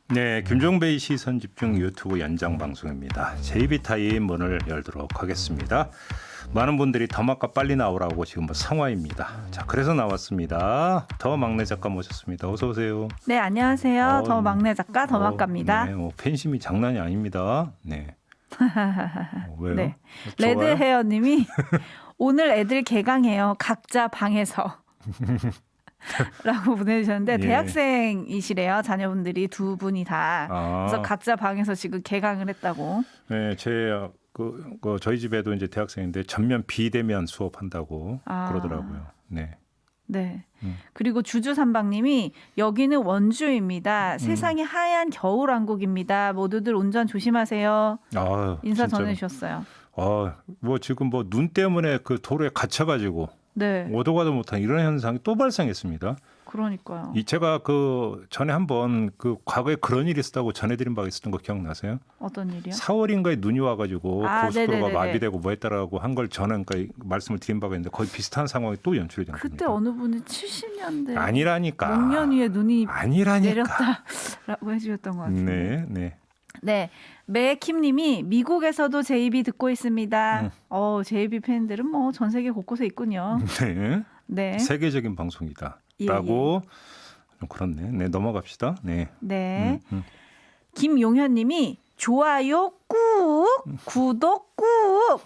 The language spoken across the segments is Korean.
네, 김종배의 시선집중 유튜브 연장 방송입니다. JB타임 문을 열도록 하겠습니다. 많은 분들이 더 막가 빨리 나오라고 지금 상화입니다. 자, 그래서 나왔습니다. 더 막내 작가 모셨습니다. 어서 오세요. 네, 안녕하세요. 더 막내 작가 더 막가입니다. 네, 팬심이 장난이 아닙니다. 네. 왜요? 네. 좋아요? 레드 헤어님이 오늘 애들 개강해요. 각자 방에서. 라고 보내주셨는데 예. 대학생이시래요. 자녀분들이 두 분이 다. 아. 그래서 각자 방에서 지금 개강을 했다고. 네, 저희 집에도 이제 대학생인데 전면 비대면 수업한다고 그러더라고요. 네. 네. 그리고 주주삼방님이 여기는 원주입니다. 세상이 하얀 겨울왕국입니다. 모두들 운전 조심하세요. 아, 인사 진짜. 전해주셨어요. 뭐 지금 뭐 눈 때문에 그 도로에 갇혀가지고 네. 오도 가도 못한 이런 현상이 또 발생했습니다. 그러니까요. 제가 그 전에 한번 그 과거에 그런 일이 있었다고 전해드린 바가 있었던 거 기억나세요? 어떤 일이요? 4월인가에 눈이 와가지고 고속도로가 네네네네. 마비되고 뭐 했다라고 한 걸 저는 말씀을 드린 바가 있는데 거의 비슷한 상황이 또 연출이 된 그때 겁니다. 어느 분이 70년대 아니라니까. 6년 위에 눈이 아니라니까. 내렸다라고 해주셨던 것 같은데. 네, 네. 네, 매킴님이 미국에서도 제이비 듣고 있습니다. 제이비 팬들은 뭐 전 세계 곳곳에 있군요. 네. 네, 세계적인 방송이다. 예, 라고 좀 그렇네. 네, 넘어갑시다. 네. 네. 김용현님이 좋아요 꾹, 구독 꾹.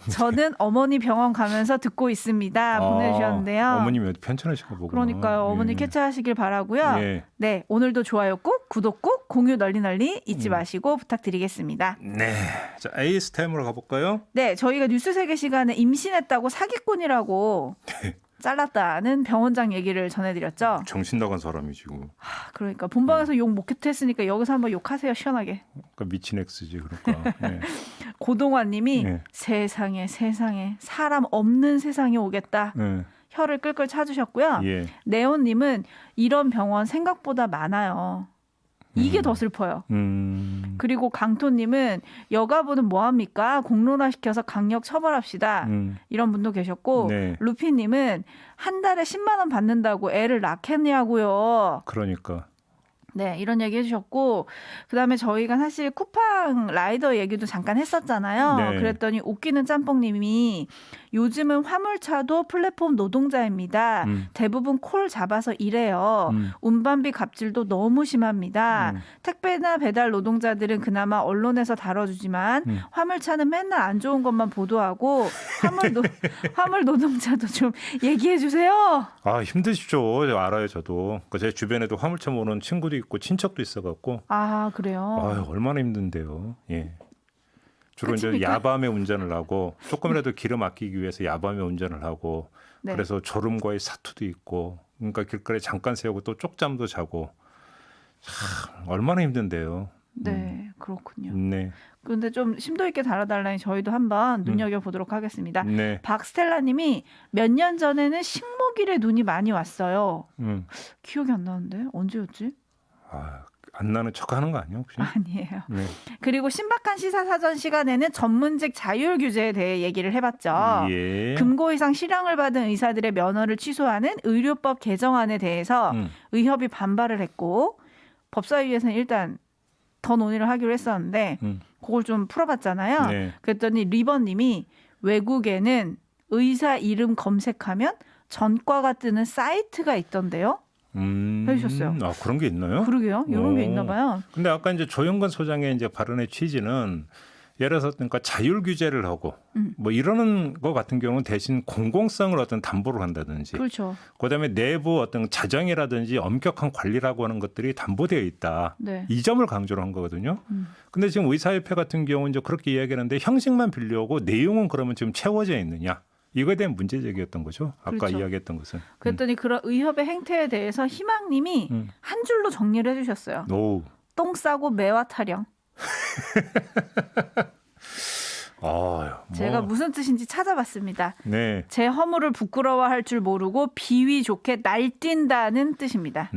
저는 어머니 병원 가면서 듣고 있습니다. 보내주셨는데요. 어머님이 어디 편찮으신가 보구나. 그러니까요. 어머니 쾌차하시길 바라고요. 예. 네, 오늘도 좋아요 꾹, 구독 꾹, 공유 널리 잊지 마시고 부탁드리겠습니다. 네. 자, 에이스템으로 가볼까요? 네, 저희가 뉴스 세계 시간에 임신했다고 사기꾼이라고 잘랐다는 병원장 얘기를 전해드렸죠. 정신 나간 사람이 지금. 그러니까 본방에서 욕 못했으니까 여기서 한번 욕하세요, 시원하게. 그러니까 미친 엑스지 그러니까. 네. 고동환님이 네. 세상에 사람 없는 세상이 오겠다. 네. 혀를 끌끌 차주셨고요. 예. 네온님은 이런 병원 생각보다 많아요. 이게 더 슬퍼요. 그리고 강토님은 여가부는 뭐합니까? 공론화시켜서 강력 처벌합시다. 이런 분도 계셨고 네. 루피님은 한 달에 10만 원 받는다고 애를 낳겠냐고요. 그러니까. 네, 이런 얘기 해주셨고 그다음에 저희가 사실 쿠팡 라이더 얘기도 잠깐 했었잖아요. 네. 그랬더니 웃기는 짬뽕님이 요즘은 화물차도 플랫폼 노동자입니다. 대부분 콜 잡아서 일해요. 운반비 갑질도 너무 심합니다. 택배나 배달 노동자들은 그나마 언론에서 다뤄주지만 화물차는 맨날 안 좋은 것만 보도하고 화물 노동자도 좀 얘기해 주세요. 아, 힘드시죠. 알아요, 저도. 제 주변에도 화물차 모는 친구도 있고 친척도 있어갖고. 아, 그래요? 아유, 얼마나 힘든데요. 예. 주로 이제 그치니까? 야밤에 운전을 하고 조금이라도 기름 아끼기 위해서 야밤에 운전을 하고 네. 그래서 졸음과의 사투도 있고 그러니까 길거리에 잠깐 세우고 또 쪽잠도 자고 참 얼마나 힘든데요. 네, 그렇군요. 네. 그런데 좀 심도 있게 다뤄달라니 저희도 한번 눈여겨보도록 하겠습니다. 네. 박스텔라님이 몇 년 전에는 식목일에 눈이 많이 왔어요. 음. 기억이 안 나는데 언제였지? 안 나는 척하는 거 아니에요, 혹시? 아니에요. 네. 그리고 신박한 시사사전 시간에는 전문직 자율 규제에 대해 얘기를 해봤죠. 예. 금고 이상 실형을 받은 의사들의 면허를 취소하는 의료법 개정안에 대해서 의협이 반발을 했고 법사위에서는 일단 더 논의를 하기로 했었는데 그걸 좀 풀어봤잖아요. 네. 그랬더니 리버님이 외국에는 의사 이름 검색하면 전과가 뜨는 사이트가 있던데요. 해주셨어요. 아, 그런 게 있나요? 그러게요. 이런 게 있나 봐요. 근데 아까 이제 조영건 소장의 이제 발언의 취지는 예를 들어서 그러니까 자율 규제를 하고 뭐 이러는 거 같은 경우는 대신 공공성을 어떤 담보를 한다든지 그렇죠. 그다음에 내부 어떤 자정이라든지 엄격한 관리라고 하는 것들이 담보되어 있다. 네. 이 점을 강조를 한 거거든요. 근데 지금 의사협회 같은 경우는 이제 그렇게 이야기하는데 형식만 빌려오고 내용은 그러면 지금 채워져 있느냐. 이거에 대한 문제 제기였던 거죠. 아까 그렇죠. 이야기했던 것은. 그랬더니 그런 의협의 행태에 대해서 희망님이 한 줄로 정리를 해주셨어요. 오. 똥 싸고 매화 타령. 제가 무슨 뜻인지 찾아봤습니다. 네. 제 허물을 부끄러워할 줄 모르고 비위 좋게 날뛴다는 뜻입니다.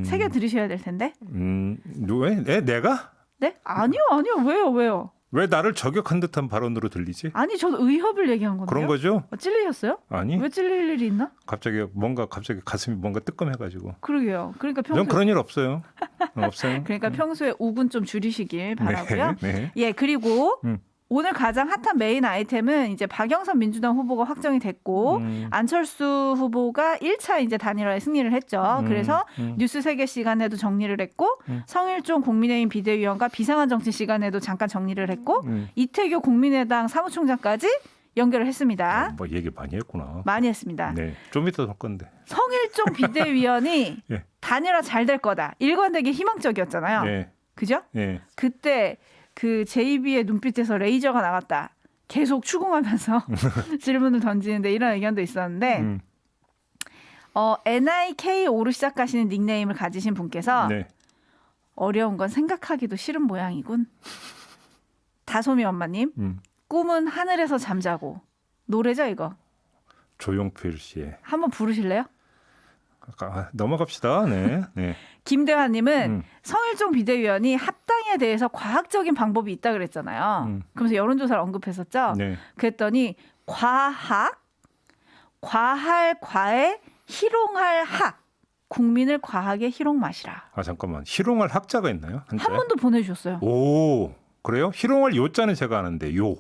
새겨 들으셔야 될 텐데. 왜? 내가? 네? 아니요. 왜요? 왜 나를 저격한 듯한 발언으로 들리지? 아니 저는 의협을 얘기한 건데요. 그런 거죠? 찔리셨어요? 아니. 왜 찔릴 일이 있나? 갑자기 가슴이 뭔가 뜨끔해가지고. 그러게요. 그러니까 전 평소에 그런 일 없어요. 없어요. 그러니까 평소에 욱은 좀 줄이시길 바라고요. 네, 네. 예, 그리고 음. 오늘 가장 핫한 메인 아이템은 이제 박영선 민주당 후보가 확정이 됐고 안철수 후보가 1차 이제 단일화에 승리를 했죠. 그래서 뉴스 세계 시간에도 정리를 했고 성일종 국민의힘 비대위원과 비상한 정치 시간에도 잠깐 정리를 했고 이태규 국민의당 사무총장까지 연결을 했습니다. 뭐 얘기 많이 했구나. 많이 했습니다. 네, 좀 이따 할 건데. 성일종 비대위원이 예. 단일화 잘 될 거다. 일관되게 희망적이었잖아요. 네, 그죠? 네. 그때 그 JB의 눈빛에서 레이저가 나갔다. 계속 추궁하면서 질문을 던지는데 이런 의견도 있었는데 NIKO로 시작하시는 닉네임을 가지신 분께서 네. 어려운 건 생각하기도 싫은 모양이군. 다솜이 엄마님 꿈은 하늘에서 잠자고 노래죠 이거. 조용필 씨의 한번 부르실래요? 넘어갑시다. 네, 네. 김대환님은 성일종 비대위원이 합당에 대해서 과학적인 방법이 있다 그랬잖아요. 그러면서 여론조사를 언급했었죠. 네. 그랬더니 과할 과에 희롱할 학 국민을 과학에 희롱 마시라. 잠깐만. 희롱할 학자가 있나요? 한 번도 보내주셨어요. 오, 그래요? 희롱할 요자는 제가 아는데 요.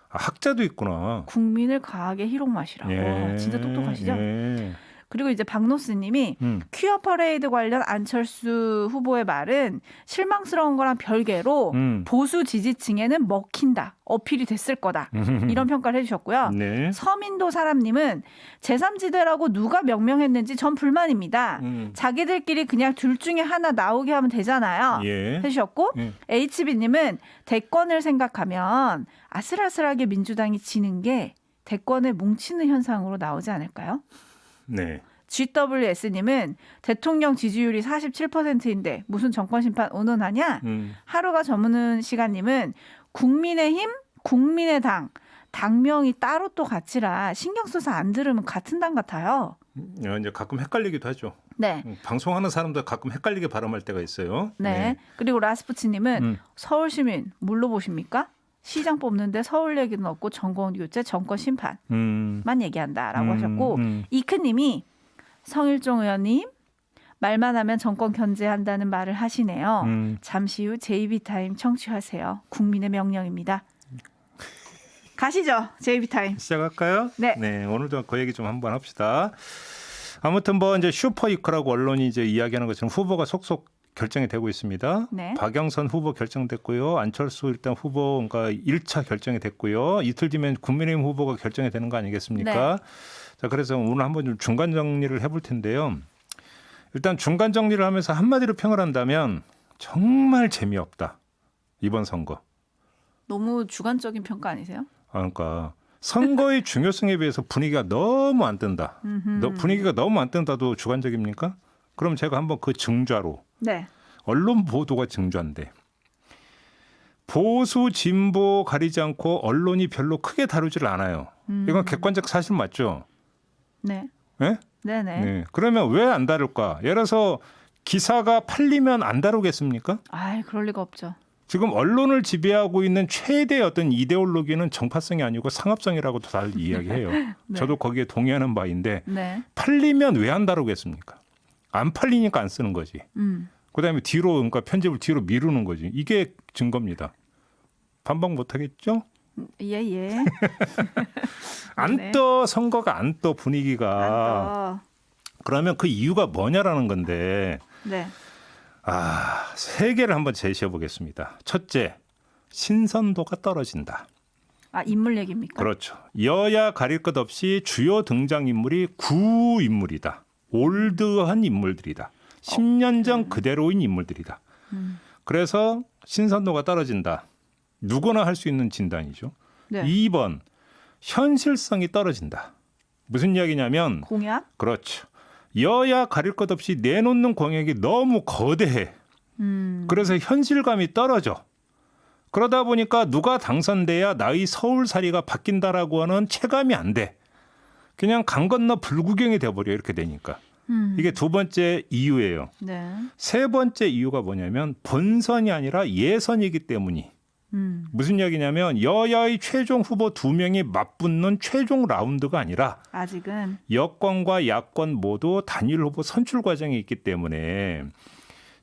학자도 있구나. 국민을 과학에 희롱 마시라. 예. 와, 진짜 똑똑하시죠? 예. 그리고 이제 박노스님이 퀴어 퍼레이드 관련 안철수 후보의 말은 실망스러운 거랑 별개로 보수 지지층에는 먹힌다. 어필이 됐을 거다. 이런 평가를 해주셨고요. 네. 서민도 사람님은 제3지대라고 누가 명명했는지 전 불만입니다. 자기들끼리 그냥 둘 중에 하나 나오게 하면 되잖아요. 예. 해주셨고 HB님은 대권을 생각하면 아슬아슬하게 민주당이 지는 게 대권을 뭉치는 현상으로 나오지 않을까요? 네. GWS님은 대통령 지지율이 47%인데 무슨 정권 심판 운운하냐? 하루가 저무는 시간님은 국민의힘, 국민의당 당명이 따로 또 같이라 신경 써서 안 들으면 같은 당 같아요. 이제 가끔 헷갈리기도 하죠. 네. 방송하는 사람들 가끔 헷갈리게 발음할 때가 있어요. 네. 그리고 라스푸치님은 서울 시민 뭘로 보십니까? 시장 뽑는데 서울 얘기는 없고 정권 교체, 정권 심판만 얘기한다라고 하셨고 이크님이 성일종 의원님 말만 하면 정권 견제한다는 말을 하시네요. 잠시 후 JB타임 청취하세요. 국민의 명령입니다. 가시죠. JB타임. 시작할까요? 네. 오늘도 그 얘기 좀 한번 합시다. 아무튼 뭐 이제 슈퍼 이크라고 언론이 이제 이야기하는 것처럼 후보가 속속 결정이 되고 있습니다. 네. 박영선 후보 결정됐고요. 안철수 일단 후보가 1차 결정이 됐고요. 이틀 뒤면 국민의힘 후보가 결정이 되는 거 아니겠습니까? 네. 자, 그래서 오늘 한번 좀 중간 정리를 해볼 텐데요. 일단 중간 정리를 하면서 한마디로 평을 한다면 정말 재미없다. 이번 선거. 너무 주관적인 평가 아니세요? 그러니까 선거의 중요성에 비해서 분위기가 너무 안 뜬다. 분위기가 너무 안 뜬다도 주관적입니까? 그럼 제가 한번 그 증좌로. 네. 언론 보도가 증좌인데 보수 진보 가리지 않고 언론이 별로 크게 다루질 않아요. 이건 객관적 사실 맞죠? 네. 네? 네네. 네. 그러면 왜 안 다룰까? 예를 들어서 기사가 팔리면 안 다루겠습니까? 그럴 리가 없죠. 지금 언론을 지배하고 있는 최대 어떤 이데올로기는 정파성이 아니고 상업성이라고도 다 이야기해요. 네. 저도 거기에 동의하는 바인데 네. 팔리면 왜 안 다루겠습니까? 안 팔리니까 안 쓰는 거지. 그다음에 뒤로 그러니까 편집을 뒤로 미루는 거지. 이게 증거입니다. 반박 못 하겠죠? 예. 안 떠 선거가 안 떠 분위기가. 그러면 그 이유가 뭐냐라는 건데. 네. 세 개를 한번 제시해 보겠습니다. 첫째, 신선도가 떨어진다. 인물 얘기입니까? 그렇죠. 여야 가릴 것 없이 주요 등장인물이 구인물이다. 올드한 인물들이다. 10년 전 그대로인 인물들이다. 그래서 신선도가 떨어진다. 누구나 할 수 있는 진단이죠. 네. 2번, 현실성이 떨어진다. 무슨 이야기냐면 공약? 그렇죠. 여야 가릴 것 없이 내놓는 공약이 너무 거대해. 그래서 현실감이 떨어져. 그러다 보니까 누가 당선돼야 나의 서울살이가 바뀐다라고 하는 체감이 안 돼. 그냥 강 건너 불구경이 돼버려 이렇게 되니까. 이게 두 번째 이유예요. 네. 세 번째 이유가 뭐냐면 본선이 아니라 예선이기 때문이 무슨 이야기냐면 여야의 최종 후보 2명이 맞붙는 최종 라운드가 아니라 아직은 여권과 야권 모두 단일 후보 선출 과정이 있기 때문에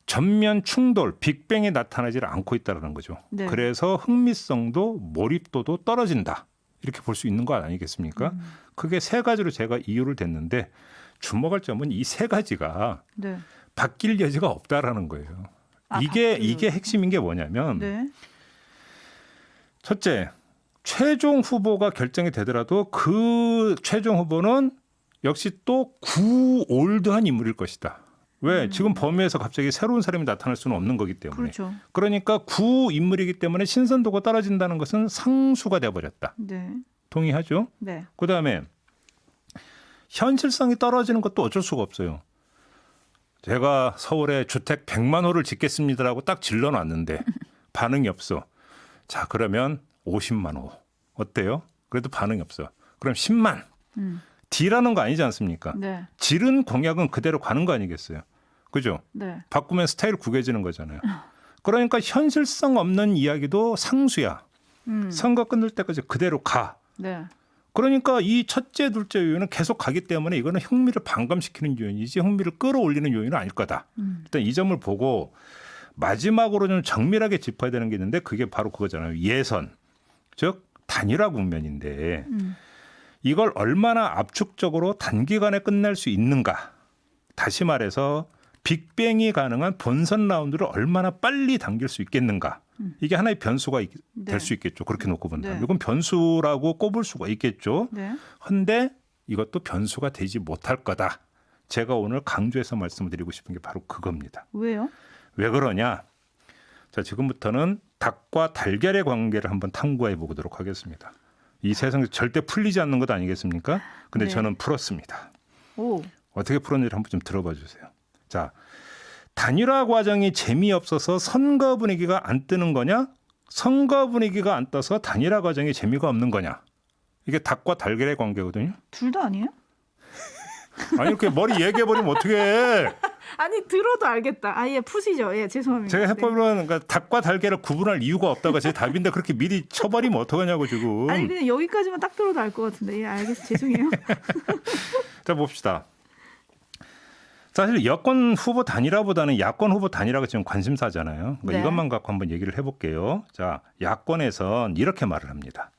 전면 충돌, 빅뱅이 나타나지 않고 있다는 거죠. 네. 그래서 흥미성도 몰입도도 떨어진다. 이렇게 볼 수 있는 거 아니겠습니까? 그게 세 가지로 제가 이유를 댔는데 주목할 점은 이 세 가지가 네. 바뀔 여지가 없다라는 거예요. 아, 이게 핵심인 게 뭐냐면 네. 첫째, 최종 후보가 결정이 되더라도 그 최종 후보는 역시 또 구올드한 인물일 것이다. 왜? 지금 범위에서 갑자기 새로운 사람이 나타날 수는 없는 거기 때문에. 그렇죠. 그러니까 구 인물이기 때문에 신선도가 떨어진다는 것은 상수가 돼버렸다. 네. 동의하죠? 네. 그다음에 현실성이 떨어지는 것도 어쩔 수가 없어요. 제가 서울에 주택 100만 호를 짓겠습니다라고 딱 질러놨는데 반응이 없어. 자, 그러면 50만 호. 어때요? 그래도 반응이 없어. 그럼 10만. D라는 거 아니지 않습니까? 네. 지른 공약은 그대로 가는 거 아니겠어요? 그죠? 네. 바꾸면 스타일 구겨지는 거잖아요. 그러니까 현실성 없는 이야기도 상수야. 선거 끝날 때까지 그대로 가. 네. 그러니까 이 첫째, 둘째 요인은 계속 가기 때문에 이거는 흥미를 반감시키는 요인이지 흥미를 끌어올리는 요인은 아닐 거다. 일단 이 점을 보고 마지막으로 좀 정밀하게 짚어야 되는 게 있는데 그게 바로 그거잖아요. 예선, 즉 단일화 국면인데 이걸 얼마나 압축적으로 단기간에 끝낼 수 있는가. 다시 말해서 빅뱅이 가능한 본선 라운드를 얼마나 빨리 당길 수 있겠는가. 이게 하나의 변수가 될 수 있겠죠. 그렇게 놓고 본다면. 네. 이건 변수라고 꼽을 수가 있겠죠. 네. 그런데 이것도 변수가 되지 못할 거다. 제가 오늘 강조해서 말씀을 드리고 싶은 게 바로 그겁니다. 왜요? 왜 그러냐? 자, 지금부터는 닭과 달걀의 관계를 한번 탐구해 보도록 하겠습니다. 이 세상에서 절대 풀리지 않는 것 아니겠습니까? 근데 네. 저는 풀었습니다. 오. 어떻게 풀었는지 한번 좀 들어봐 주세요. 자, 단일화 과정이 재미없어서 선거 분위기가 안 뜨는 거냐? 선거 분위기가 안 떠서 단일화 과정이 재미가 없는 거냐? 이게 닭과 달걀의 관계거든요. 둘 다 아니에요? 아니 이렇게 머리 얘기해 버리면 어떻게 해? 아니 들어도 알겠다. 아 예 푸시죠. 예 죄송합니다. 제가 해법으로는 그러니까 닭과 달걀을 구분할 이유가 없다가 제 답인데 그렇게 미리 쳐버리면 어떡하냐고 지금. 아니 그냥 여기까지만 딱 들어도 알 것 같은데. 예 알겠어. 죄송해요. 자 봅시다. 사실 여권 후보 단일화보다는 야권 후보 단일화가 지금 관심사잖아요. 그러니까 네. 이것만 갖고 한번 얘기를 해볼게요. 자, 야권에선 이렇게 말을 합니다.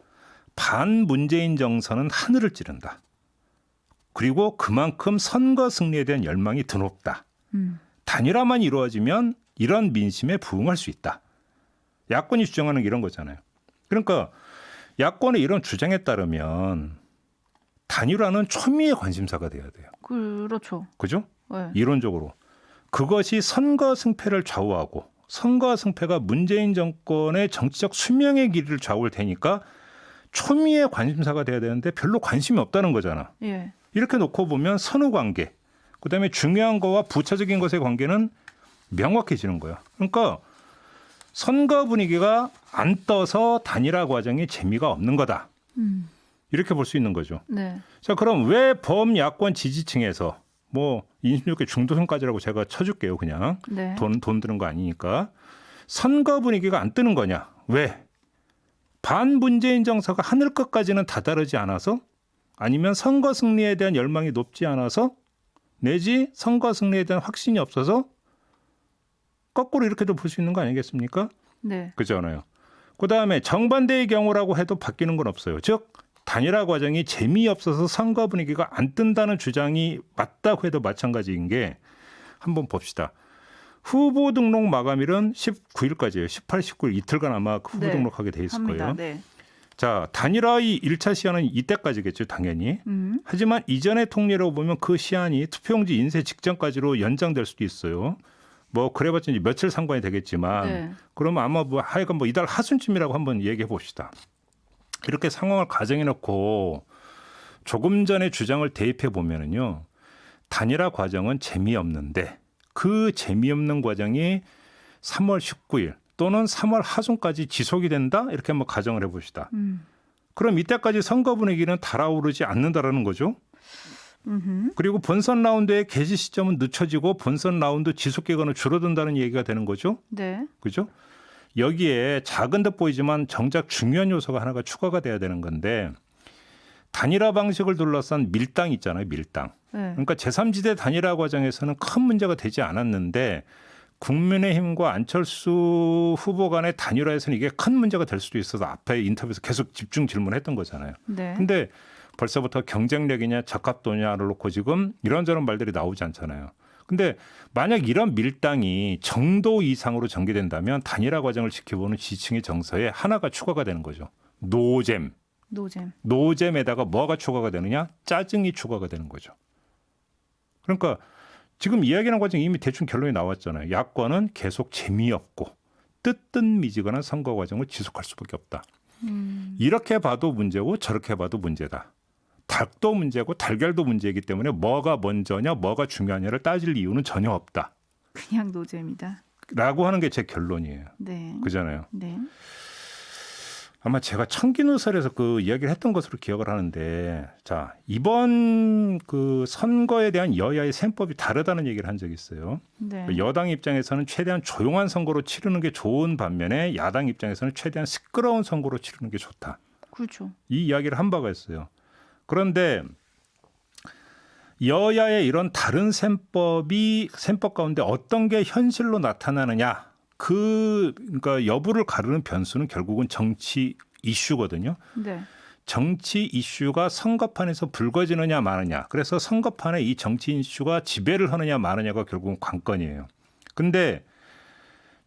반문재인 정서는 하늘을 찌른다. 그리고 그만큼 선거 승리에 대한 열망이 드높다. 단일화만 이루어지면 이런 민심에 부응할 수 있다. 야권이 주장하는 게 이런 거잖아요. 그러니까 야권의 이런 주장에 따르면 단일화는 초미의 관심사가 돼야 돼요. 그렇죠. 그죠? 네. 이론적으로. 그것이 선거 승패를 좌우하고 선거 승패가 문재인 정권의 정치적 수명의 길이를 좌우할 테니까 초미의 관심사가 돼야 되는데 별로 관심이 없다는 거잖아. 예. 이렇게 놓고 보면 선후 관계, 그다음에 중요한 거와 부차적인 것의 관계는 명확해지는 거야. 그러니까 선거 분위기가 안 떠서 단일화 과정이 재미가 없는 거다. 이렇게 볼 수 있는 거죠. 네. 자, 그럼 왜 범야권 지지층에서 뭐 26개 중도층까지라고 제가 쳐줄게요. 그냥 네. 돈 드는 거 아니니까 선거 분위기가 안 뜨는 거냐? 왜? 반문재인 정서가 하늘 끝까지는 다다르지 않아서 아니면 선거 승리에 대한 열망이 높지 않아서 내지 선거 승리에 대한 확신이 없어서 거꾸로 이렇게도 볼 수 있는 거 아니겠습니까? 네. 그렇잖아요. 그다음에 정반대의 경우라고 해도 바뀌는 건 없어요. 즉 단일화 과정이 재미없어서 선거 분위기가 안 뜬다는 주장이 맞다고 해도 마찬가지인 게 한번 봅시다. 후보 등록 마감일은 19일까지예요. 18, 19일 이틀간 아마 후보 네. 등록하게 돼 있을 합니다. 거예요. 네. 자, 단일화의 1차 시한은 이때까지겠죠, 당연히. 하지만 이전의 통례로 보면 그 시한이 투표용지 인쇄 직전까지로 연장될 수도 있어요. 뭐 그래봤자 이제 며칠 상관이 되겠지만 네. 그러면 아마 뭐 하여간 뭐 이달 하순쯤이라고 한번 얘기해 봅시다. 이렇게 상황을 가정해 놓고 조금 전에 주장을 대입해 보면은요. 단일화 과정은 재미없는데 그 재미없는 과정이 3월 19일 또는 3월 하순까지 지속이 된다? 이렇게 한번 가정을 해 봅시다. 그럼 이때까지 선거 분위기는 달아오르지 않는다라는 거죠. 그리고 본선 라운드의 개시 시점은 늦춰지고 본선 라운드 지속 기간은 줄어든다는 얘기가 되는 거죠. 네. 그죠? 여기에 작은 듯 보이지만 정작 중요한 요소가 하나가 추가가 돼야 되는 건데 단일화 방식을 둘러싼 밀당 있잖아요. 밀당. 네. 그러니까 제3지대 단일화 과정에서는 큰 문제가 되지 않았는데 국민의힘과 안철수 후보 간의 단일화에서는 이게 큰 문제가 될 수도 있어서 앞에 인터뷰에서 계속 집중 질문했던 거잖아요. 네. 근데 벌써부터 경쟁력이냐 적합도냐를 놓고 지금 이런저런 말들이 나오지 않잖아요. 근데 만약 이런 밀당이 정도 이상으로 전개된다면 단일화 과정을 지켜보는 지층의 정서에 하나가 추가가 되는 거죠. 노잼. 노잼. 노잼에다가 뭐가 추가가 되느냐? 짜증이 추가가 되는 거죠. 그러니까 지금 이야기하는 과정이 이미 대충 결론이 나왔잖아요. 야권은 계속 재미없고 뜨뜻미지근한 선거 과정을 지속할 수밖에 없다. 이렇게 봐도 문제고 저렇게 봐도 문제다. 닭도 문제고 달걀도 문제이기 때문에 뭐가 먼저냐 뭐가 중요하냐를 따질 이유는 전혀 없다. 그냥 노잼이다. 라고 하는 게 제 결론이에요. 네. 그잖아요. 네. 아마 제가 청기누설에서 그 이야기를 했던 것으로 기억을 하는데 자 이번 그 선거에 대한 여야의 셈법이 다르다는 얘기를 한 적이 있어요. 네. 여당 입장에서는 최대한 조용한 선거로 치르는 게 좋은 반면에 야당 입장에서는 최대한 시끄러운 선거로 치르는 게 좋다. 그렇죠. 이 이야기를 한 바가 있어요. 그런데 여야의 이런 다른 셈법 가운데 어떤 게 현실로 나타나느냐 그러니까 여부를 가르는 변수는 결국은 정치 이슈거든요. 네. 정치 이슈가 선거판에서 불거지느냐 마느냐. 그래서 선거판에 이 정치 이슈가 지배를 하느냐 마느냐가 결국은 관건이에요. 근데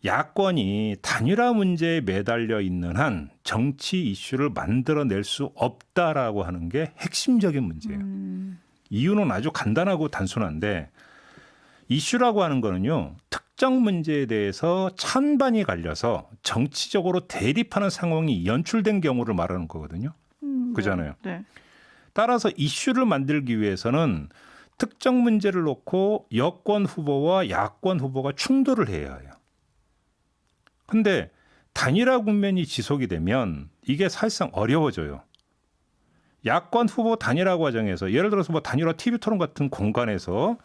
야권이 단일화 문제에 매달려 있는 한 정치 이슈를 만들어낼 수 없다라고 하는 게 핵심적인 문제예요. 이유는 아주 간단하고 단순한데 이슈라고 하는 거는요. 특정 문제에 대해서 찬반이 갈려서 정치적으로 대립하는 상황이 연출된 경우를 말하는 거거든요. 그잖아요. 네. 따라서 이슈를 만들기 위해서는 특정 문제를 놓고 여권 후보와 야권 후보가 충돌을 해야 해요. 근데 단일화 국면이 지속이 되면 이게 사실상 어려워져요. 야권 후보 단일화 과정에서 예를 들어서 뭐 단일화 TV 토론 같은 공간에서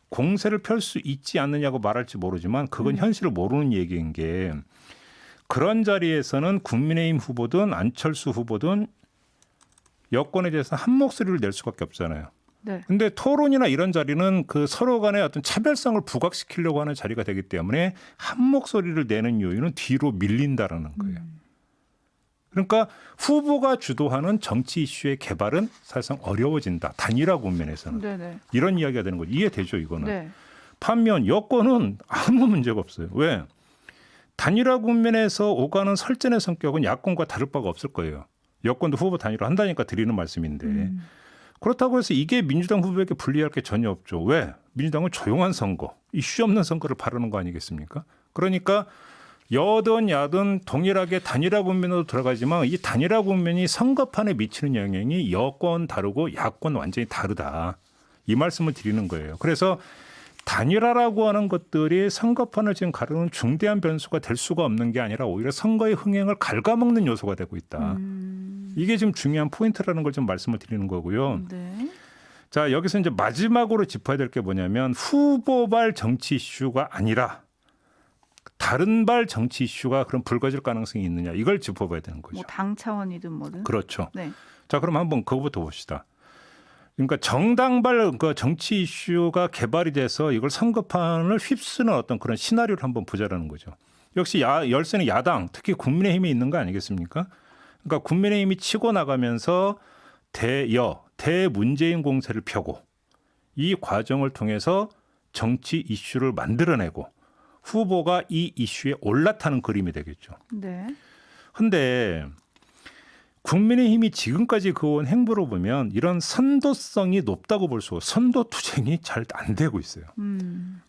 공세를 펼 수 있지 않느냐고 말할지 모르지만 그건 현실을 모르는 얘기인 게 그런 자리에서는 국민의힘 후보든 안철수 후보든 여권에 대해서 한 목소리를 낼 수밖에 없잖아요. 네. 근데 토론이나 이런 자리는 그 서로 간의 어떤 차별성을 부각시키려고 하는 자리가 되기 때문에 한 목소리를 내는 요인은 뒤로 밀린다라는 거예요. 그러니까 후보가 주도하는 정치 이슈의 개발은 사실상 어려워진다. 단일화 국면에서는. 네네. 이런 이야기가 되는 거죠. 이해되죠, 이거는. 네. 반면 여권은 아무 문제가 없어요. 왜? 단일화 국면에서 오가는 설전의 성격은 야권과 다를 바가 없을 거예요. 여권도 후보 단일화 한다니까 드리는 말씀인데. 그렇다고 해서 이게 민주당 후보에게 불리할 게 전혀 없죠. 왜? 민주당은 조용한 선거, 이슈 없는 선거를 바라는 거 아니겠습니까? 그러니까 여든 야든 동일하게 단일화 국면으로 들어가지만 이 단일화 국면이 선거판에 미치는 영향이 여권 다르고 야권 완전히 다르다. 이 말씀을 드리는 거예요. 그래서 단일화라고 하는 것들이 선거판을 지금 가르는 중대한 변수가 될 수가 없는 게 아니라 오히려 선거의 흥행을 갉아먹는 요소가 되고 있다. 이게 지금 중요한 포인트라는 걸 좀 말씀을 드리는 거고요. 네. 자, 여기서 이제 마지막으로 짚어야 될 게 뭐냐면 후보발 정치 이슈가 아니라 다른 발 정치 이슈가 그럼 불거질 가능성이 있느냐 이걸 짚어봐야 되는 거죠. 뭐 당 차원이든 뭐든. 그렇죠. 네. 자, 그럼 한번 그거부터 봅시다. 그러니까 정당발 그 정치 이슈가 개발이 돼서 이걸 선거판을 휩쓰는 어떤 그런 시나리오를 한번 보자라는 거죠. 역시 열세는 야당, 특히 국민의힘이 있는 거 아니겠습니까? 그러니까 국민의힘이 치고 나가면서 대문재인 공세를 펴고 이 과정을 통해서 정치 이슈를 만들어내고 후보가 이 이슈에 올라타는 그림이 되겠죠. 네. 그런데 국민의힘이 지금까지 그어온 행보로 보면 이런 선도성이 높다고 볼 수 없고 선도투쟁이 잘 안 되고 있어요.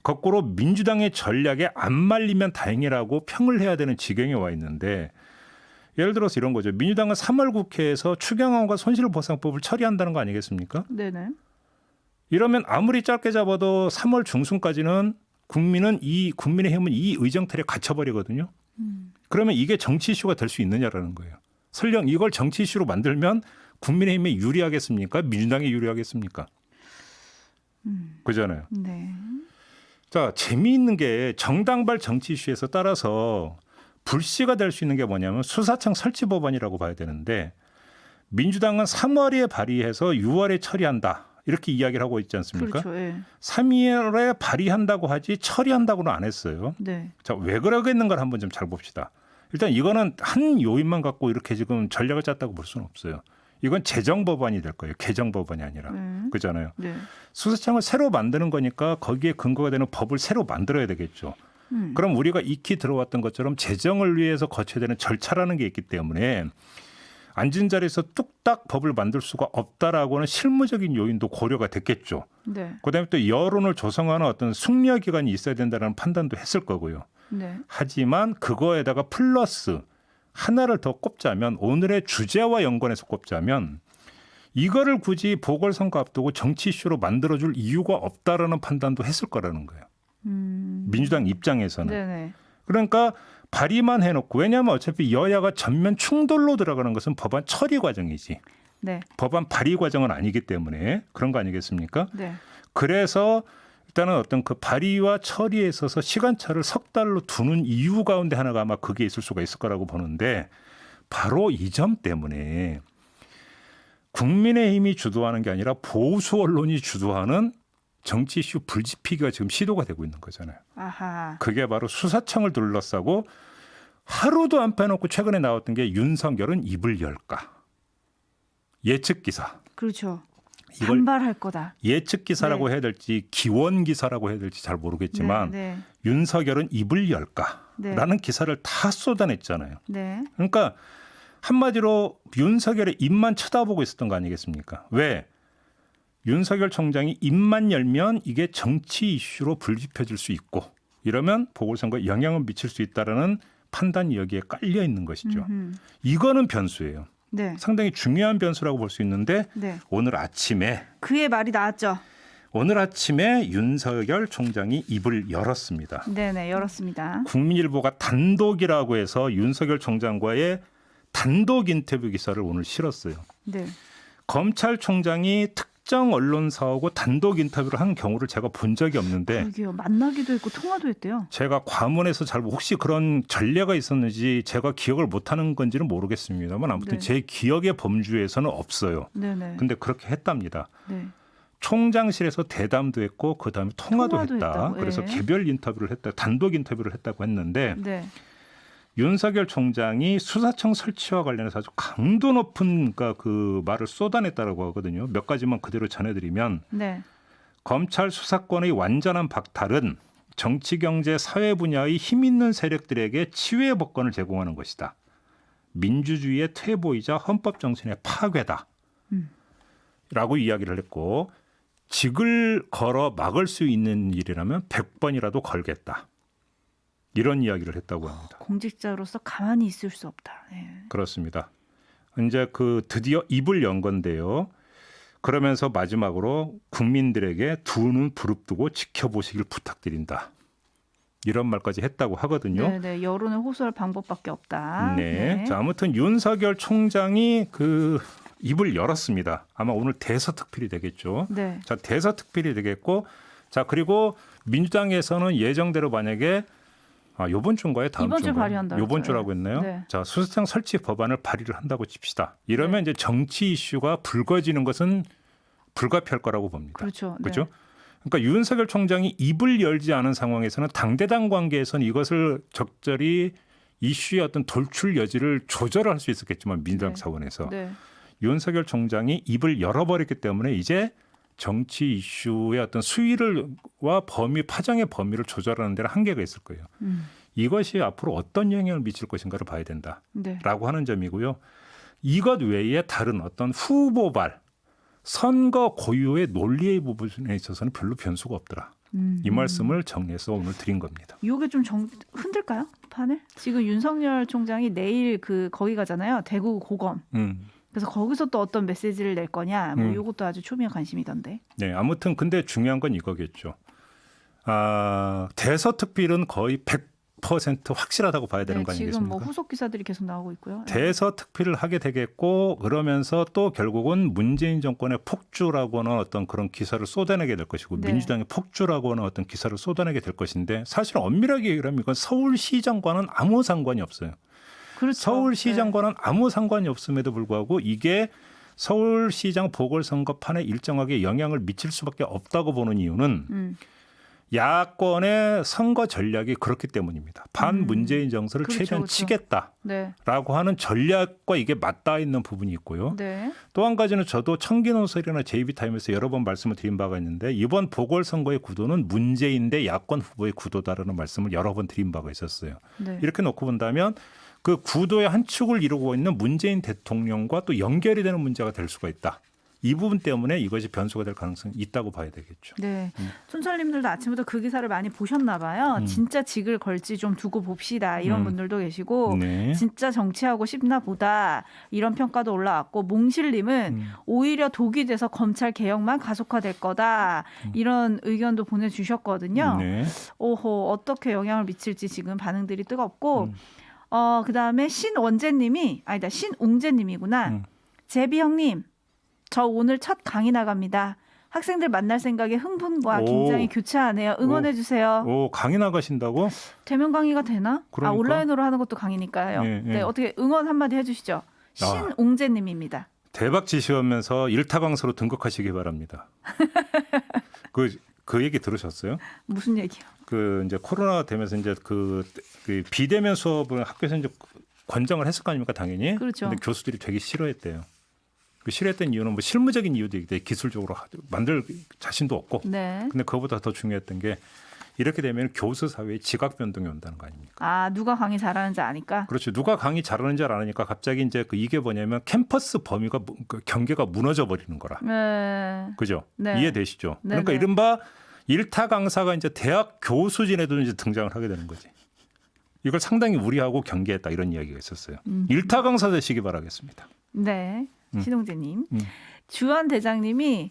거꾸로 민주당의 전략에 안 말리면 다행이라고 평을 해야 되는 지경에 와 있는데 예를 들어서 이런 거죠. 민주당은 3월 국회에서 추경안과 손실보상법을 처리한다는 거 아니겠습니까? 네네. 이러면 아무리 짧게 잡아도 3월 중순까지는 국민의힘은 이 의정틀에 갇혀버리거든요. 그러면 이게 정치 이슈가 될 수 있느냐라는 거예요. 설령 이걸 정치 이슈로 만들면 국민의힘에 유리하겠습니까? 민주당에 유리하겠습니까? 그잖아요. 네. 자, 재미있는 게 정당발 정치 이슈에서 따라서 불씨가 될 수 있는 게 뭐냐면 수사청 설치 법안이라고 봐야 되는데 민주당은 3월에 발의해서 6월에 처리한다. 이렇게 이야기를 하고 있지 않습니까? 그렇죠. 예. 3월에 발의한다고 하지 처리한다고는 안 했어요. 네. 자, 왜 그러겠는가를 한번 좀 잘 봅시다. 일단 이거는 한 요인만 갖고 이렇게 지금 전략을 짰다고 볼 수는 없어요. 이건 재정 법안이 될 거예요. 개정 법안이 아니라. 그렇잖아요. 네. 수사청을 새로 만드는 거니까 거기에 근거가 되는 법을 새로 만들어야 되겠죠. 그럼 우리가 익히 들어왔던 것처럼 재정을 위해서 거쳐야 되는 절차라는 게 있기 때문에 앉은 자리에서 뚝딱 법을 만들 수가 없다라고는 실무적인 요인도 고려가 됐겠죠. 네. 그다음에 또 여론을 조성하는 어떤 숙려 기간이 있어야 된다는 판단도 했을 거고요. 네. 하지만 그거에다가 플러스 하나를 더 꼽자면 오늘의 주제와 연관해서 꼽자면 이거를 굳이 보궐선거 앞두고 정치 이슈로 만들어줄 이유가 없다라는 판단도 했을 거라는 거예요. 민주당 입장에서는. 네네. 그러니까 발의만 해놓고 왜냐하면 어차피 여야가 전면 충돌로 들어가는 것은 법안 처리 과정이지. 네. 법안 발의 과정은 아니기 때문에 그런 거 아니겠습니까? 네. 그래서 일단은 어떤 그 발의와 처리에 있어서 시간차를 석 달로 두는 이유 가운데 하나가 아마 그게 있을 수가 있을 거라고 보는데 바로 이 점 때문에 국민의힘이 주도하는 게 아니라 보수 언론이 주도하는 정치 이슈 불지피기가 지금 시도가 되고 있는 거잖아요. 아하. 그게 바로 수사청을 둘러싸고 하루도 안 빼놓고 최근에 나왔던 게 윤석열은 입을 열까. 예측 기사. 그렇죠. 이걸 반발할 거다. 예측 기사라고 네. 해야 될지 기원 기사라고 해야 될지 잘 모르겠지만 네. 윤석열은 입을 열까라는 기사를 다 쏟아냈잖아요. 네. 그러니까 한마디로 윤석열의 입만 쳐다보고 있었던 거 아니겠습니까? 왜? 윤석열 총장이 입만 열면 이게 정치 이슈로 불지펴질 수 있고 이러면 보궐선거에 영향을 미칠 수 있다라는 판단이 여기에 깔려 있는 것이죠. 이거는 변수예요. 네. 상당히 중요한 변수라고 볼 수 있는데 네. 오늘 아침에 나왔죠. 윤석열 총장이 입을 열었습니다. 네네 열었습니다. 국민일보가 단독이라고 해서 윤석열 총장과의 단독 인터뷰 기사를 오늘 실었어요. 네. 검찰총장이 특정 언론사하고 단독 인터뷰를 한 경우를 제가 본 적이 없는데 그러게요. 만나기도 했고 통화도 했대요. 제가 과문해서 잘 혹시 그런 전례가 있었는지 제가 기억을 못하는 건지는 모르겠습니다만 아무튼 네. 제 기억의 범주에서는 없어요. 네네. 근데 그렇게 했답니다. 네. 총장실에서 대담도 했고 그다음에 통화도 했다. 했다고, 그래서 예. 개별 인터뷰를 했다. 단독 인터뷰를 했다고 했는데 네. 윤석열 총장이 수사청 설치와 관련해서 아주 강도 높은 그 말을 쏟아냈다라고 하거든요. 몇 가지만 그대로 전해드리면 네. 검찰 수사권의 완전한 박탈은 정치, 경제, 사회 분야의 힘 있는 세력들에게 치유의 법권을 제공하는 것이다. 민주주의의 퇴보이자 헌법 정신의 파괴다. 라고 이야기를 했고 직을 걸어 막을 수 있는 일이라면 100번이라도 걸겠다. 이런 이야기를 했다고 합니다. 공직자로서 가만히 있을 수 없다. 네. 그렇습니다. 이제 그 드디어 입을 연 건데요. 그러면서 마지막으로 국민들에게 두 눈 부릅뜨고 지켜보시길 부탁드린다. 이런 말까지 했다고 하거든요. 네네 여론을 호소할 방법밖에 없다. 네. 자, 아무튼 윤석열 총장이 그 입을 열었습니다. 아마 오늘 대서특필이 되겠죠. 네. 자, 대서특필이 되겠고, 자 그리고 민주당에서는 예정대로 만약에 이번 주인가요? 다음 이번 주에 주인가요? 발의한다고 이번 했어요. 주라고 했나요? 네. 자, 수사청 설치 법안을 발의를 한다고 칩시다. 이러면 네. 이제 정치 이슈가 불거지는 것은 불가피할 거라고 봅니다. 그렇죠. 그렇죠? 네. 그러니까 윤석열 총장이 입을 열지 않은 상황에서는 당대당 관계에서는 이것을 적절히 이슈의 어떤 돌출 여지를 조절할 수 있었겠지만 민주당 네. 차원에서 네. 윤석열 총장이 입을 열어버렸기 때문에 이제 정치 이슈의 어떤 수위와 범위, 파장의 범위를 조절하는 데는 한계가 있을 거예요. 이것이 앞으로 어떤 영향을 미칠 것인가를 봐야 된다라고 네. 하는 점이고요. 이것 외에 다른 어떤 후보발, 선거 고유의 논리의 부분에 있어서는 별로 변수가 없더라. 이 말씀을 정리해서 오늘 드린 겁니다. 이게 좀 흔들까요? 판을? 지금 윤석열 총장이 내일 거기 가잖아요. 대구 고검. 그래서 거기서 또 어떤 메시지를 낼 거냐. 뭐 이것도 아주 초미의 관심이던데. 네, 아무튼 근데 중요한 건 이거겠죠. 대서특필은 거의 100% 확실하다고 봐야 되는 네, 거 지금 아니겠습니까? 뭐 후속 기사들이 계속 나오고 있고요. 대서특필을 하게 되겠고 그러면서 또 결국은 문재인 정권의 폭주라고 하는 어떤 그런 기사를 쏟아내게 될 것이고 네. 민주당의 폭주라고 하는 어떤 기사를 쏟아내게 될 것인데 사실 엄밀하게 얘기하면 이건 서울시장과는 아무 상관이 없어요. 그렇죠. 서울시장과는 아무 상관이 없음에도 불구하고 이게 서울시장 보궐선거판에 일정하게 영향을 미칠 수밖에 없다고 보는 이유는 야권의 선거 전략이 그렇기 때문입니다. 반문재인 정서를 그렇죠, 최대한 그렇죠. 치겠다라고 네. 하는 전략과 이게 맞닿아 있는 부분이 있고요. 네. 또 한 가지는 저도 청기노설이나 JB타임에서 여러 번 말씀을 드린 바가 있는데 이번 보궐선거의 구도는 문재인 대 야권 후보의 구도다라는 말씀을 여러 번 드린 바가 있었어요. 네. 이렇게 놓고 본다면 그 구도의 한 축을 이루고 있는 문재인 대통령과 또 연결이 되는 문제가 될 수가 있다. 이 부분 때문에 이것이 변수가 될 가능성이 있다고 봐야 되겠죠. 네. 촌철님들도 아침부터 그 기사를 많이 보셨나 봐요. 진짜 직을 걸지 좀 두고 봅시다. 이런 분들도 계시고 네. 진짜 정치하고 싶나 보다. 이런 평가도 올라왔고 몽실님은 오히려 독이 돼서 검찰 개혁만 가속화될 거다. 이런 의견도 보내주셨거든요. 네. 오호 어떻게 영향을 미칠지 지금 반응들이 뜨겁고 그다음에 신원재님이 아니다 신웅재님이구나. 제비 형님 저 오늘 첫 강의 나갑니다. 학생들 만날 생각에 흥분과 오. 긴장이 교차하네요. 응원해 주세요. 오, 강의 나가신다고? 대면 강의가 되나? 그러니까. 아 온라인으로 하는 것도 강의니까요. 네, 네, 네. 어떻게 응원 한마디 해주시죠. 신웅재님입니다. 대박 지시하면서 일타 강사로 등극하시기 바랍니다. 그 얘기 들으셨어요? 무슨 얘기요? 그 이제 코로나 되면서 이제 그 비대면 수업을 학교에서 이제 권장을 했을 거 아닙니까 당연히. 그렇죠. 근데 교수들이 되게 싫어했대요. 그 싫어했던 이유는 뭐 실무적인 이유도 있대. 기술적으로 만들 자신도 없고. 네. 근데 그거보다 더 중요했던 게 이렇게 되면 교수 사회에 지각 변동이 온다는 거 아닙니까? 아 누가 강의 잘하는지 아니까. 그렇죠. 누가 강의 잘하는지 알아니까 갑자기 이제 이게 뭐냐면 캠퍼스 범위가 그 경계가 무너져 버리는 거라. 네. 그죠? 네. 이해되시죠? 네, 그러니까 네. 이른바 일타 강사가 이제 대학 교수진에도 이제 등장을 하게 되는 거지. 이걸 상당히 우려하고 경계했다 이런 이야기가 있었어요. 일타 강사 되시기 바라겠습니다. 네. 신홍재님. 음. 주한 대장님이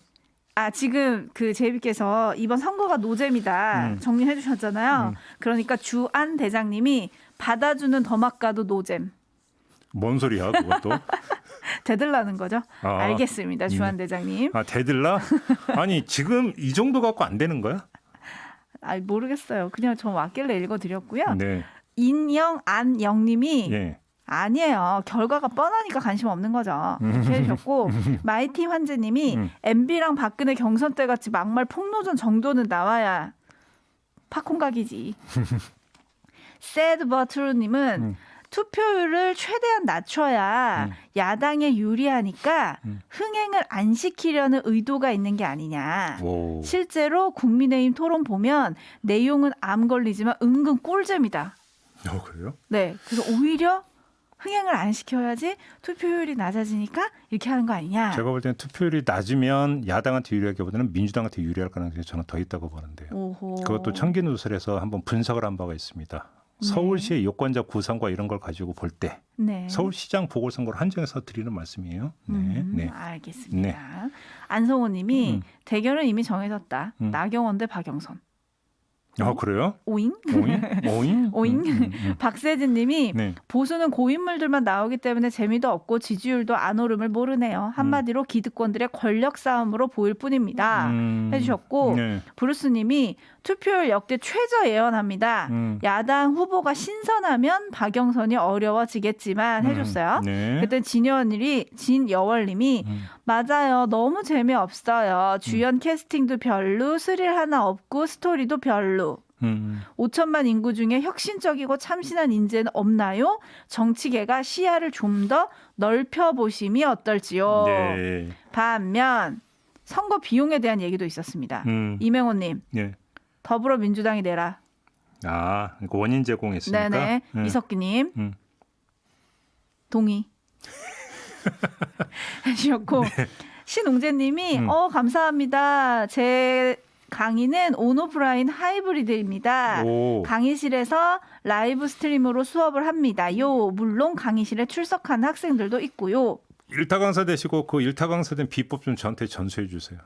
지금 그 제비께서 이번 선거가 노잼이다 정리해 주셨잖아요. 그러니까 주한 대장님이 받아주는 더맛가도 노잼. 뭔 소리야 그것도? 대들라는 거죠. 아. 알겠습니다. 주한 대장님. 아 대들라? 아니 지금 이 정도 갖고 안 되는 거야? 모르겠어요. 그냥 저 왔길래 읽어드렸고요. 네. 인영 안영님이 예. 아니에요. 결과가 뻔하니까 관심 없는 거죠. 이렇게 해주셨고 마이티 환재님이 MB랑 박근혜 경선 때 같이 막말 폭로전 정도는 나와야 팝콘각이지. 새드버트루님은 투표율을 최대한 낮춰야 야당에 유리하니까 흥행을 안 시키려는 의도가 있는 게 아니냐. 오. 실제로 국민의힘 토론 보면 내용은 암 걸리지만 은근 꿀잼이다. 그래요? 네, 그래서 오히려 흥행을 안 시켜야지 투표율이 낮아지니까 이렇게 하는 거 아니냐. 제가 볼 때는 투표율이 낮으면 야당한테 유리하기보다는 민주당한테 유리할 가능성이 저는 더 있다고 보는데요. 오호. 그것도 청기누설에서 한번 분석을 한 바가 있습니다. 서울시의 유권자 구성과 이런 걸 가지고 볼 때 네. 서울시장 보궐선거를 한정해서 드리는 말씀이에요. 네, 네. 알겠습니다. 네. 안성호님이 대결은 이미 정해졌다. 나경원 대 박영선. 그래요? 오잉? 오잉? 오잉? 박세진님이 네. 보수는 고인물들만 나오기 때문에 재미도 없고 지지율도 안 오름을 모르네요. 한마디로 기득권들의 권력 싸움으로 보일 뿐입니다. 해주셨고 네. 브루스님이 투표율 역대 최저 예언합니다. 야당 후보가 신선하면 박영선이 어려워지겠지만 해줬어요. 네. 그때 진여월님이 맞아요. 너무 재미없어요. 주연 캐스팅도 별로, 스릴 하나 없고 스토리도 별로. 5천만 인구 중에 혁신적이고 참신한 인재는 없나요? 정치계가 시야를 좀 더 넓혀보심이 어떨지요. 네. 반면 선거 비용에 대한 얘기도 있었습니다. 이명호님. 네. 더불어민주당이 내라. 그러니까 원인 제공했으니까. 네네. 이석기님. 동의. 해주셨고 신웅재님이 감사합니다. 제 강의는 온오프라인 하이브리드입니다. 오. 강의실에서 라이브 스트림으로 수업을 합니다요. 물론 강의실에 출석하는 학생들도 있고요. 일타 강사 되시고 그 일타 강사 된 비법 좀 저한테 전수해 주세요.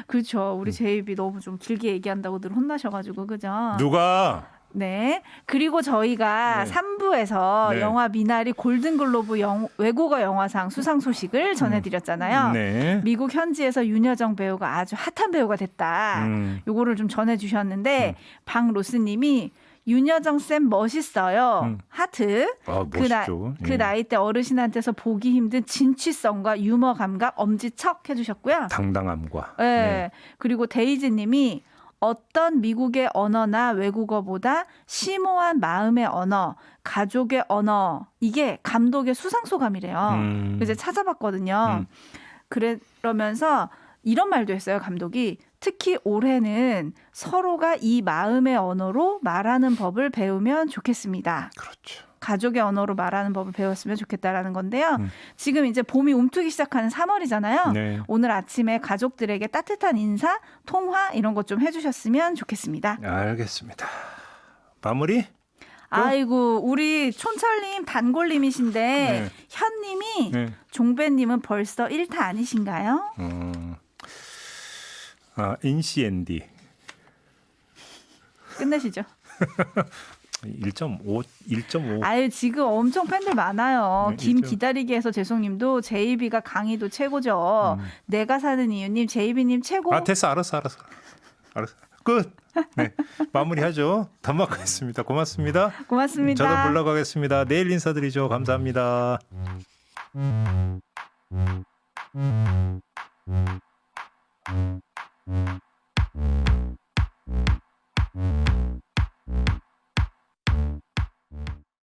그렇죠. 우리 제이비 너무 좀 길게 얘기한다고 늘 혼나셔가지고 그죠? 누가 네. 그리고 저희가 네. 3부에서 네. 영화 미나리 골든글로브 외국어 영화상 수상 소식을 전해드렸잖아요. 네. 미국 현지에서 윤여정 배우가 아주 핫한 배우가 됐다. 요거를 좀 전해주셨는데 박로스님이 윤여정 쌤 멋있어요. 하트. 아, 멋있죠. 그 나이 때 어르신한테서 보기 힘든 진취성과 유머 감각 엄지척 해주셨고요. 당당함과. 네. 네. 그리고 데이지님이 어떤 미국의 언어나 외국어보다 심오한 마음의 언어, 가족의 언어 이게 감독의 수상소감이래요. 그래서 찾아봤거든요. 그러면서 이런 말도 했어요. 감독이 특히 올해는 서로가 이 마음의 언어로 말하는 법을 배우면 좋겠습니다. 그렇죠. 가족의 언어로 말하는 법을 배웠으면 좋겠다라는 건데요. 지금 이제 봄이 움트기 시작하는 3월이잖아요. 네. 오늘 아침에 가족들에게 따뜻한 인사, 통화 이런 것 좀 해주셨으면 좋겠습니다. 알겠습니다. 마무리? 아이고 우리 촌철님 단골님이신데 네. 현님이 네. 종배님은 벌써 1타 아니신가요? NCND. 끝내시죠. 1.5. 아유 지금 엄청 팬들 많아요. 네, 김 있죠. 기다리게 해서 죄송님도 JB가 강의도 최고죠. 내가 사는 이유님 JB님 최고. 아, 됐어. 알았어. 끝. 네. 마무리하죠. 단막하겠습니다. 고맙습니다. 고맙습니다. 저도 물러가겠습니다. 내일 인사드리죠. 감사합니다.